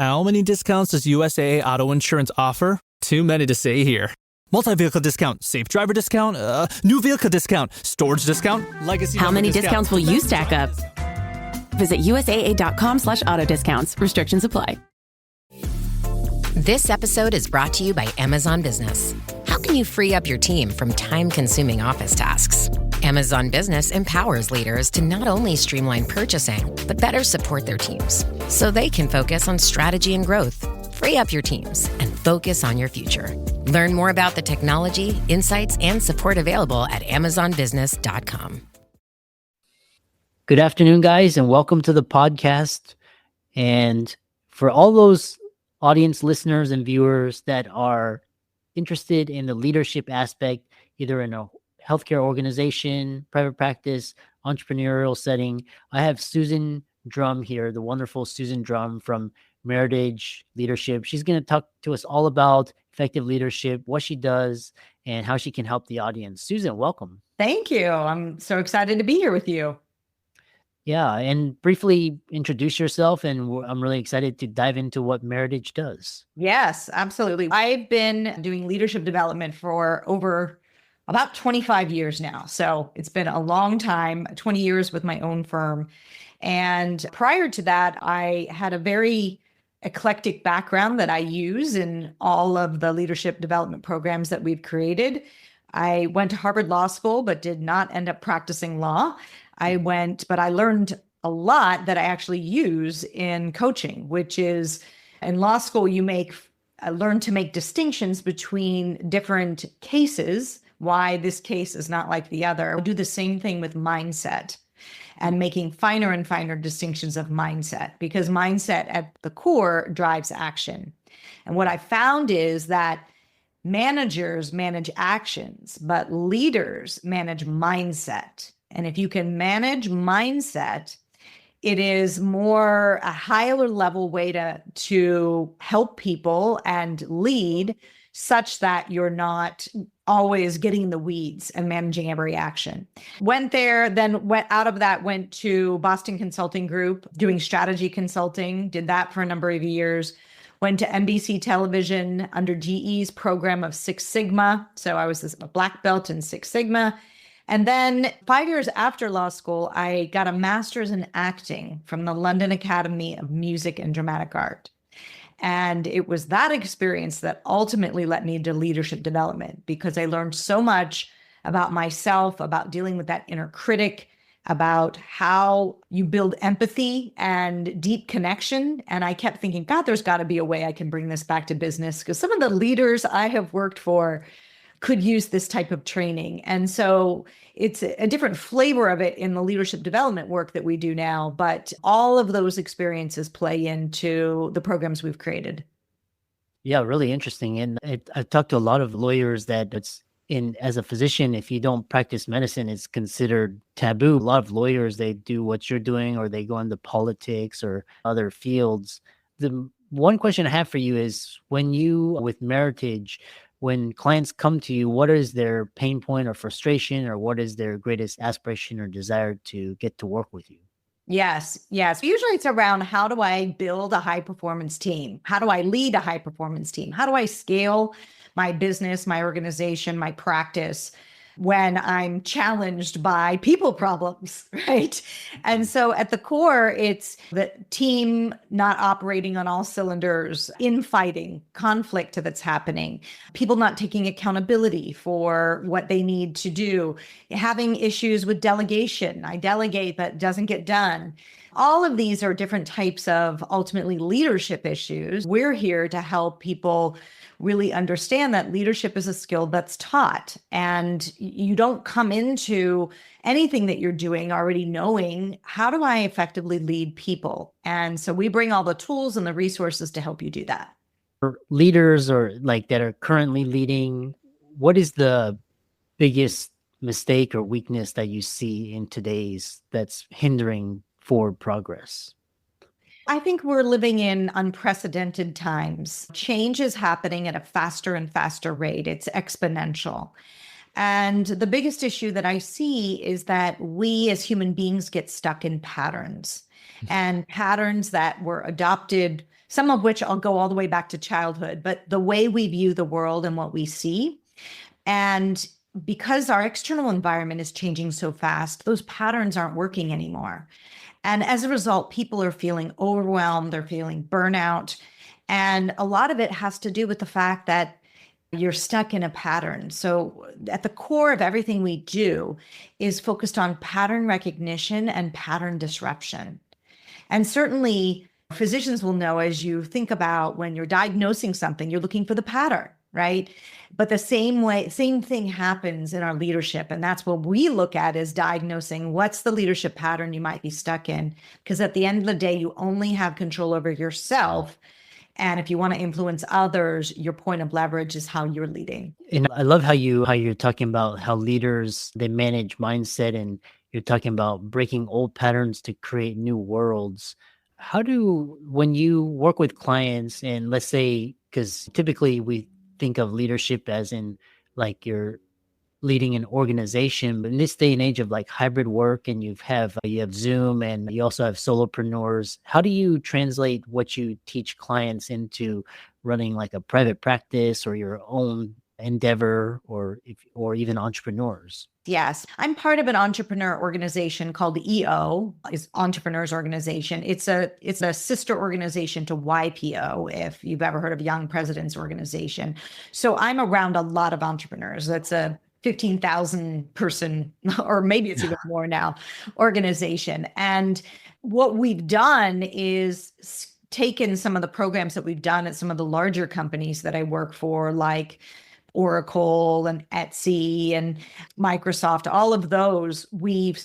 How many discounts does USAA Auto Insurance offer? Too many to say here. Multi-vehicle discount, safe driver discount, new vehicle discount, storage discount, legacy. How many discounts will you stack up? Visit USAA.com/auto discounts. Restrictions apply. This episode is brought to you by Amazon Business. How can you free up your team from time-consuming office tasks? Amazon Business empowers leaders to not only streamline purchasing, but better support their teams so they can focus on strategy and growth. Free up your teams and focus on your future. Learn more about the technology, insights, and support available at amazonbusiness.com. Good afternoon, guys, and welcome to the podcast. And for all those audience listeners and viewers that are interested in the leadership aspect, either in a healthcare organization, private practice, entrepreneurial setting, I have Susan Drumm here, the wonderful Susan Drumm from Meritage Leadership. She's going to talk to us all about effective leadership, what she does, and how she can help the audience. Susan, welcome. Thank you. I'm so excited to be here with you. Yeah, and briefly introduce yourself, and I'm really excited to dive into what Meritage does. Yes, absolutely. I've been doing leadership development for over about 25 years now. So it's been a long time, 20 years with my own firm. And prior to that, I had a very eclectic background that I use in all of the leadership development programs that we've created. I went to Harvard Law School, but did not end up practicing law. But I learned a lot that I actually use in coaching, which is in law school, you learn to make distinctions between different cases, why this case is not like the other. I do the same thing with mindset and making finer and finer distinctions of mindset, because mindset at the core drives action. And what I found is that managers manage actions, but leaders manage mindset. And if you can manage mindset, it is more a higher level way to help people and lead such that you're not always getting in the weeds and managing every action. Went there, then went to Boston Consulting Group, doing strategy consulting, did that for a number of years. Went to NBC Television under GE's program of Six Sigma. So I was a black belt in Six Sigma. And then 5 years after law school, I got a master's in acting from the London Academy of Music and Dramatic Art. And it was that experience that ultimately led me into leadership development, because I learned so much about myself, about dealing with that inner critic, about how you build empathy and deep connection. And I kept thinking, God, there's got to be a way I can bring this back to business, because some of the leaders I have worked for could use this type of training. And so it's a different flavor of it in the leadership development work that we do now, but all of those experiences play into the programs we've created. Yeah, really interesting. And I've talked to a lot of lawyers that as a physician, if you don't practice medicine, it's considered taboo. A lot of lawyers, they do what you're doing, or they go into politics or other fields. The one question I have for you is, with Meritage, when clients come to you, what is their pain point or frustration, or what is their greatest aspiration or desire to get to work with you? Yes. Usually it's around, how do I build a high performance team? How do I lead a high performance team? How do I scale my business, my organization, my practice when I'm challenged by people problems, right? And so at the core, it's the team not operating on all cylinders, infighting, conflict that's happening, people not taking accountability for what they need to do, having issues with delegation. I delegate, but doesn't get done. All of these are different types of ultimately leadership issues. We're here to help people really understand that leadership is a skill that's taught, and you don't come into anything that you're doing already knowing, how do I effectively lead people? And so we bring all the tools and the resources to help you do that. For leaders that are currently leading, what is the biggest mistake or weakness that you see in today's that's hindering forward progress? I think we're living in unprecedented times. Change is happening at a faster and faster rate. It's exponential. And the biggest issue that I see is that we as human beings get stuck in patterns, and patterns that were adopted some of which I'll go all the way back to childhood, but the way we view the world and what we see. And because our external environment is changing so fast, those patterns aren't working anymore. And as a result, people are feeling overwhelmed, they're feeling burnout. And a lot of it has to do with the fact that you're stuck in a pattern. So at the core of everything we do is focused on pattern recognition and pattern disruption. And certainly physicians will know, as you think about when you're diagnosing something, you're looking for the pattern, right? But the same thing happens in our leadership. And that's what we look at, is diagnosing what's the leadership pattern you might be stuck in. Because at the end of the day, you only have control over yourself. And if you want to influence others, your point of leverage is how you're leading. And I love how you're talking about how leaders, they manage mindset, and you're talking about breaking old patterns to create new worlds. When you work with clients, and let's say, because typically we think of leadership as in like you're leading an organization, but in this day and age of like hybrid work, and you have Zoom, and you also have solopreneurs, how do you translate what you teach clients into running like a private practice or your own endeavor, or even entrepreneurs? Yes, I'm part of an entrepreneur organization called EO, is Entrepreneurs Organization. It's a sister organization to YPO, if you've ever heard of Young Presidents Organization. So I'm around a lot of entrepreneurs. That's a 15,000 person, or maybe it's even more now, organization. And what we've done is taken some of the programs that we've done at some of the larger companies that I work for, like Oracle and Etsy and Microsoft, all of those, we've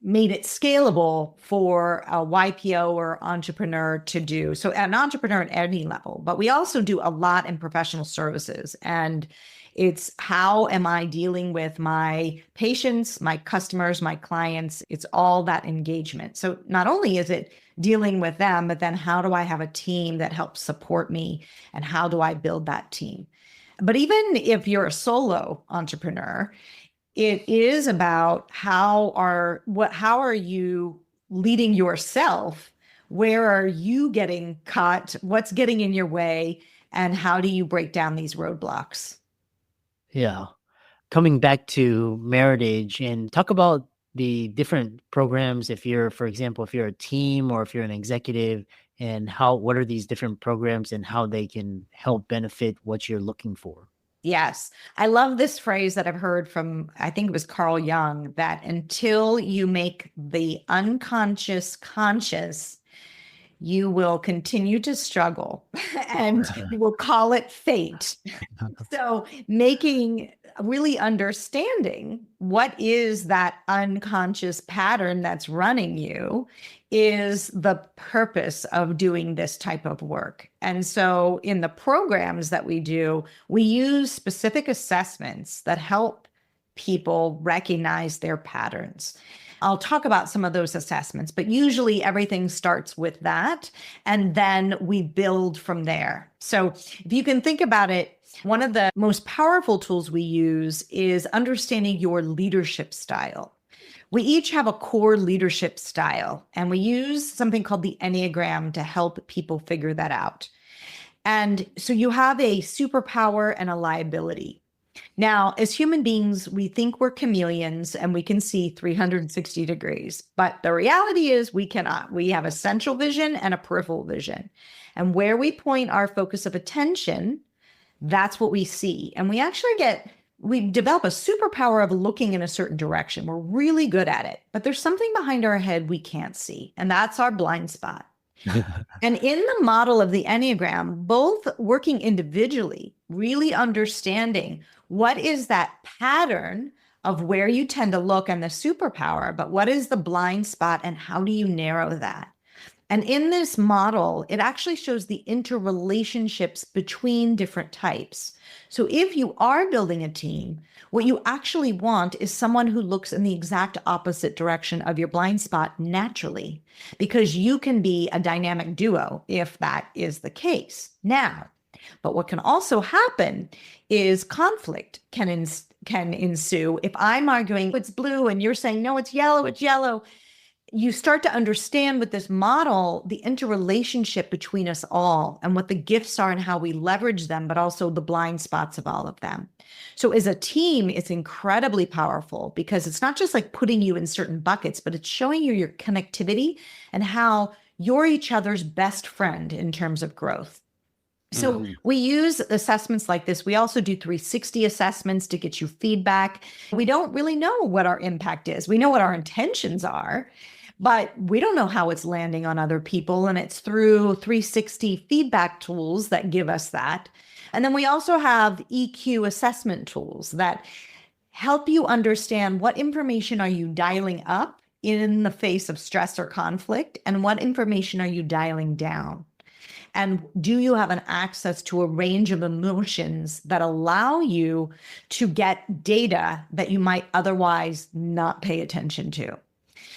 made it scalable for a YPO or entrepreneur to do. So an entrepreneur at any level, but we also do a lot in professional services. And it's how am I dealing with my patients, my customers, my clients? It's all that engagement. So not only is it dealing with them, but then how do I have a team that helps support me, and how do I build that team? But even if you're a solo entrepreneur, it is about how are you leading yourself? Where are you getting caught? What's getting in your way? And how do you break down these roadblocks? Yeah. Coming back to Meritage, and talk about the different programs, if you're, for example, if you're a team or if you're an executive, and what are these different programs and how they can help benefit what you're looking for. Yes. I love this phrase that I've heard from, I think it was Carl Jung, that until you make the unconscious conscious, you will continue to struggle, and we'll call it fate. So really understanding what is that unconscious pattern that's running you is the purpose of doing this type of work. And so in the programs that we do, we use specific assessments that help people recognize their patterns. I'll talk about some of those assessments, but usually everything starts with that, and then we build from there. So if you can think about it, one of the most powerful tools we use is understanding your leadership style. We each have a core leadership style, and we use something called the Enneagram to help people figure that out. And so you have a superpower and a liability. Now, as human beings, we think we're chameleons and we can see 360 degrees, but the reality is we cannot. We have a central vision and a peripheral vision. And where we point our focus of attention, that's what we see. And we develop a superpower of looking in a certain direction. We're really good at it, but there's something behind our head we can't see, and that's our blind spot. And in the model of the Enneagram, both working individually, really understanding what is that pattern of where you tend to look and the superpower, but what is the blind spot and how do you narrow that? And in this model, it actually shows the interrelationships between different types. So if you are building a team, what you actually want is someone who looks in the exact opposite direction of your blind spot naturally, because you can be a dynamic duo if that is the case. Now, but what can also happen is conflict can ensue. If I'm arguing it's blue and you're saying, no, it's yellow, you start to understand with this model the interrelationship between us all and what the gifts are and how we leverage them, but also the blind spots of all of them. So as a team, it's incredibly powerful because it's not just like putting you in certain buckets, but it's showing you your connectivity and how you're each other's best friend in terms of growth. So we use assessments like this. We also do 360 assessments to get you feedback. We don't really know what our impact is. We know what our intentions are, but we don't know how it's landing on other people. And it's through 360 feedback tools that give us that. And then we also have EQ assessment tools that help you understand what information are you dialing up in the face of stress or conflict, and what information are you dialing down. And do you have an access to a range of emotions that allow you to get data that you might otherwise not pay attention to?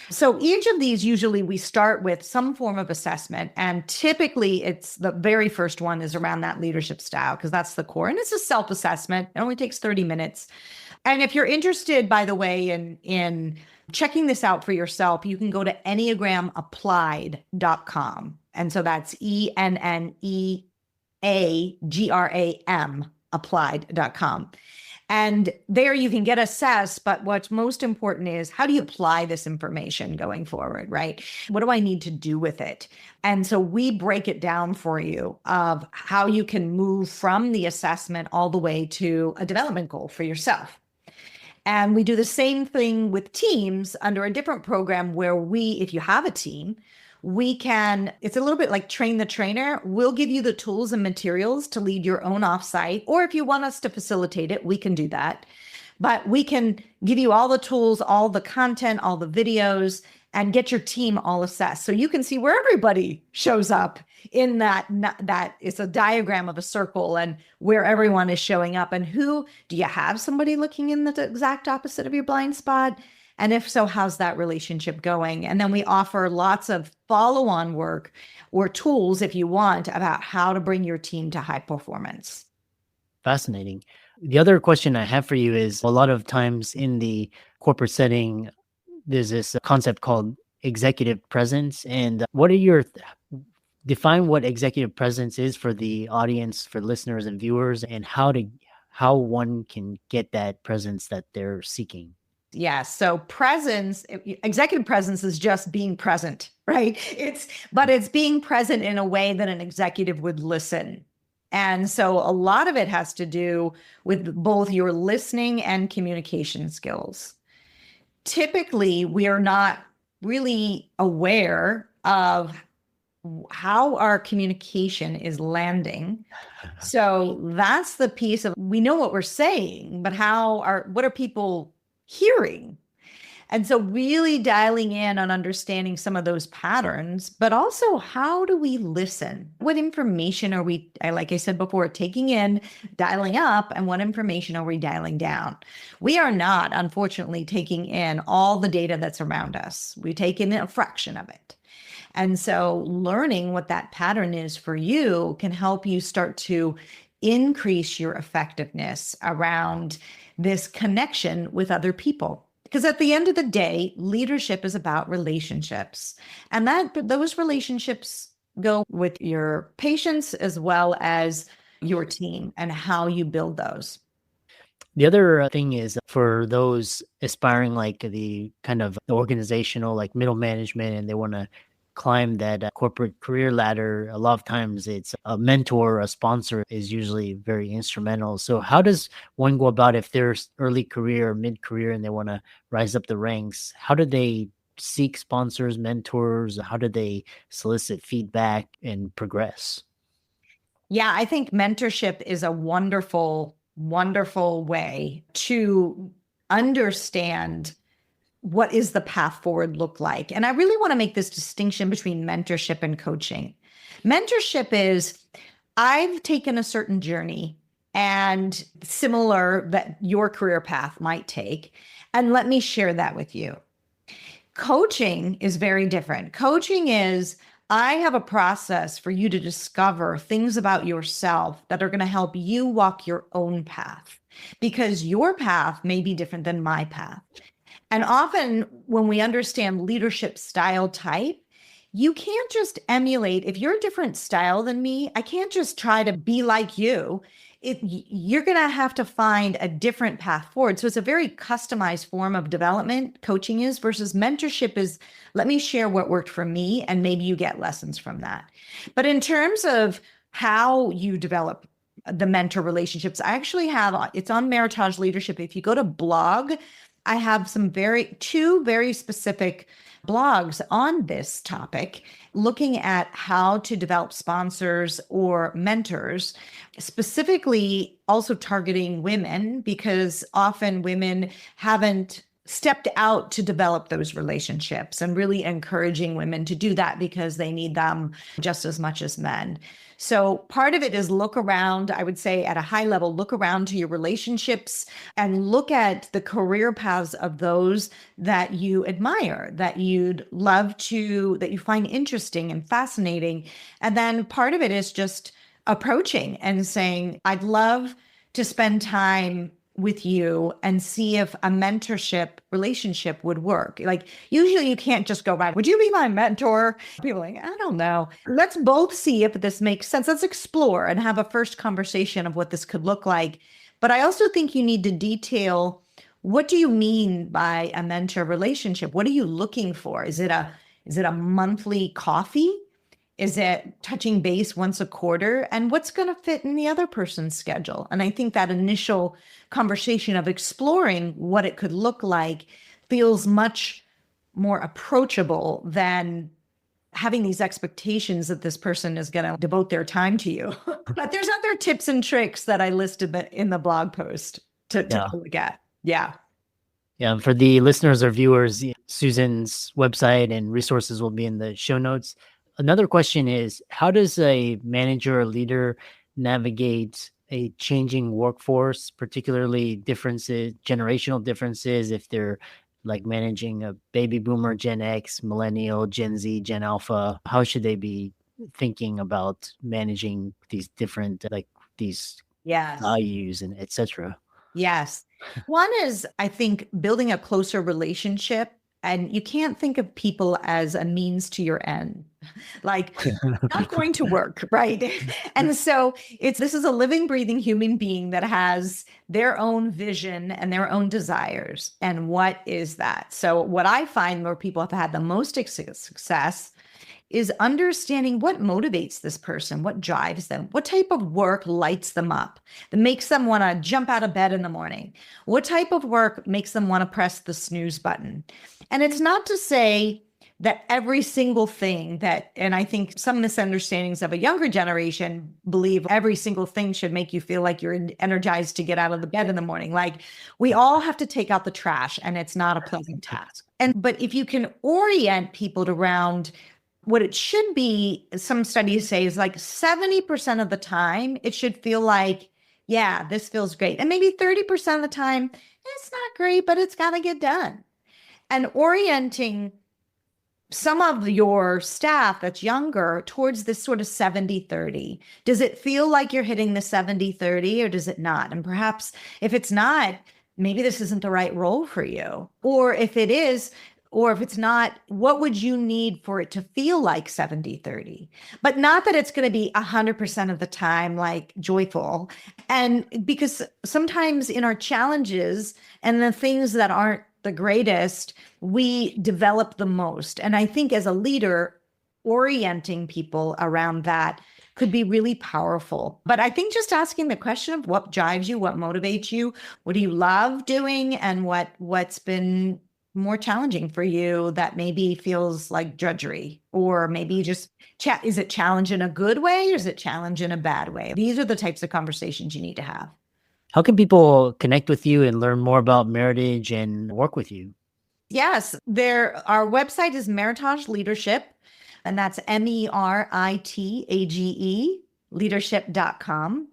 So each of these, usually we start with some form of assessment. And typically it's the very first one is around that leadership style, because that's the core. And it's a self-assessment. It only takes 30 minutes. And if you're interested, by the way, in checking this out for yourself, you can go to enneagramapplied.com. And so that's ENNEAGRAM applied.com. And there you can get assessed, but what's most important is how do you apply this information going forward, right? What do I need to do with it? And so we break it down for you of how you can move from the assessment all the way to a development goal for yourself. And we do the same thing with teams under a different program where if you have a team, it's a little bit like train the trainer. We'll give you the tools and materials to lead your own offsite, or if you want us to facilitate it, we can do that. But we can give you all the tools, all the content, all the videos, and get your team all assessed. So you can see where everybody shows up in that it's a diagram of a circle and where everyone is showing up. And do you have somebody looking in the exact opposite of your blind spot? And if so, how's that relationship going? And then we offer lots of follow-on work or tools, if you want, about how to bring your team to high performance. Fascinating. The other question I have for you is, a lot of times in the corporate setting, there's this concept called executive presence. And define what executive presence is for the audience, for listeners and viewers, and how one can get that presence that they're seeking. Yeah. So executive presence is just being present, right? But it's being present in a way that an executive would listen. And so a lot of it has to do with both your listening and communication skills. Typically, we are not really aware of how our communication is landing. So that's the piece of, we know what we're saying, but what are people hearing? And so really dialing in on understanding some of those patterns, but also how do we listen? What information are we, like I said before, taking in, dialing up, and what information are we dialing down? We are not, unfortunately, taking in all the data that's around us. We take in a fraction of it. And so learning what that pattern is for you can help you start to increase your effectiveness around this connection with other people. Because at the end of the day, leadership is about relationships. And those relationships go with your patients as well as your team and how you build those. The other thing is, for those aspiring like the kind of organizational, like middle management, and they want to climb that corporate career ladder, a lot of times it's a mentor, a sponsor is usually very instrumental. So how does one go about, if they're early career or mid-career and they want to rise up the ranks? How do they seek sponsors, mentors? How do they solicit feedback and progress? Yeah, I think mentorship is a wonderful, wonderful way to understand what is the path forward look like. And I really want to make this distinction between mentorship and coaching. Mentorship is, I've taken a certain journey and similar that your career path might take, and let me share that with you. Coaching is very different. Coaching is, I have a process for you to discover things about yourself that are going to help you walk your own path, because your path may be different than my path. And often when we understand leadership style type, you can't just emulate. If you're a different style than me, I can't just try to be like you. You're going to have to find a different path forward. So it's a very customized form of development, coaching is, versus mentorship is, let me share what worked for me, and maybe you get lessons from that. But in terms of how you develop the mentor relationships, I actually have, it's on Meritage Leadership. If you go to blog, I have two very specific blogs on this topic, looking at how to develop sponsors or mentors, specifically also targeting women, because often women haven't stepped out to develop those relationships, and really encouraging women to do that because they need them just as much as men. So part of it is look around, I would say at a high level, look around to your relationships and look at the career paths of those that you admire, that you'd love to, that you find interesting and fascinating. And then part of it is just approaching and saying, I'd love to spend time with you and see if a mentorship relationship would work. Like, usually you can't just go right, would you be my mentor? People are like, I don't know. Let's both see if this makes sense. Let's explore and have a first conversation of what this could look like. But I also think you need to detail, what do you mean by a mentor relationship? What are you looking for? Is it a monthly coffee? Is it touching base once a quarter? And what's going to fit in the other person's schedule? And I think that initial conversation of exploring what it could look like feels much more approachable than having these expectations that this person is going to devote their time to you. But there's other tips and tricks that I listed in the blog post to look at. Yeah. Yeah, for the listeners or viewers, Susan's website and resources will be in the show notes. Another question is, how does a manager or leader navigate a changing workforce, particularly generational differences, if they're like managing a baby boomer, Gen X, millennial, Gen Z, Gen Alpha? How should they be thinking about managing these different, these values and et cetera? Yes. One is, I think, building a closer relationship. And you can't think of people as a means to your end, like not going to work, right? And so this is a living, breathing human being that has their own vision and their own desires. And what is that? So what I find where people have had the most success is understanding what motivates this person, what drives them, what type of work lights them up, that makes them want to jump out of bed in the morning, what type of work makes them want to press the snooze button. And it's not to say that every single thing and I think some misunderstandings of a younger generation believe every single thing should make you feel like you're energized to get out of the bed in the morning. Like, we all have to take out the trash, and it's not a pleasant task. But if you can orient people around what it should be, some studies say is like 70% of the time, it should feel like, yeah, this feels great. And maybe 30% of the time, it's not great, but it's got to get done. And orienting some of your staff that's younger towards this sort of 70-30. Does it feel like you're hitting the 70-30, or does it not? And perhaps if it's not, maybe this isn't the right role for you. Or if it is, or if it's not, what would you need for it to feel like 70-30? But not that it's going to be 100% of the time like joyful. And because sometimes in our challenges and the things that aren't the greatest, we develop the most. And I think as a leader, orienting people around that could be really powerful. But I think just asking the question of what drives you, what motivates you, what do you love doing, and what's been more challenging for you that maybe feels like drudgery, or maybe just is it challenge in a good way, or is it challenge in a bad way? These are the types of conversations you need to have. How can people connect with you and learn more about Meritage and work with you? Yes, our website is Meritage Leadership, and that's MERITAGE leadership.com.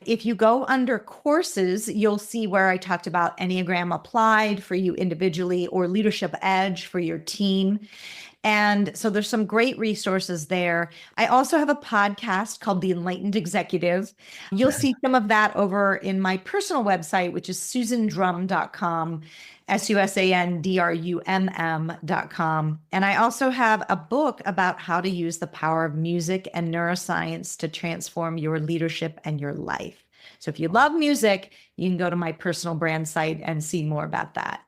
If you go under courses, you'll see where I talked about Enneagram Applied for you individually, or Leadership Edge for your team. And so there's some great resources there. I also have a podcast called The Enlightened Executive. You'll see some of that over in my personal website, which is susandrumm.com, SUSANDRUMM.com. And I also have a book about how to use the power of music and neuroscience to transform your leadership and your life. So if you love music, you can go to my personal brand site and see more about that.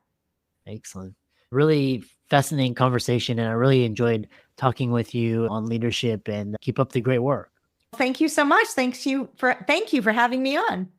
Excellent. Really fascinating conversation. And I really enjoyed talking with you on leadership, and keep up the great work. Thank you so much. Thank you for having me on.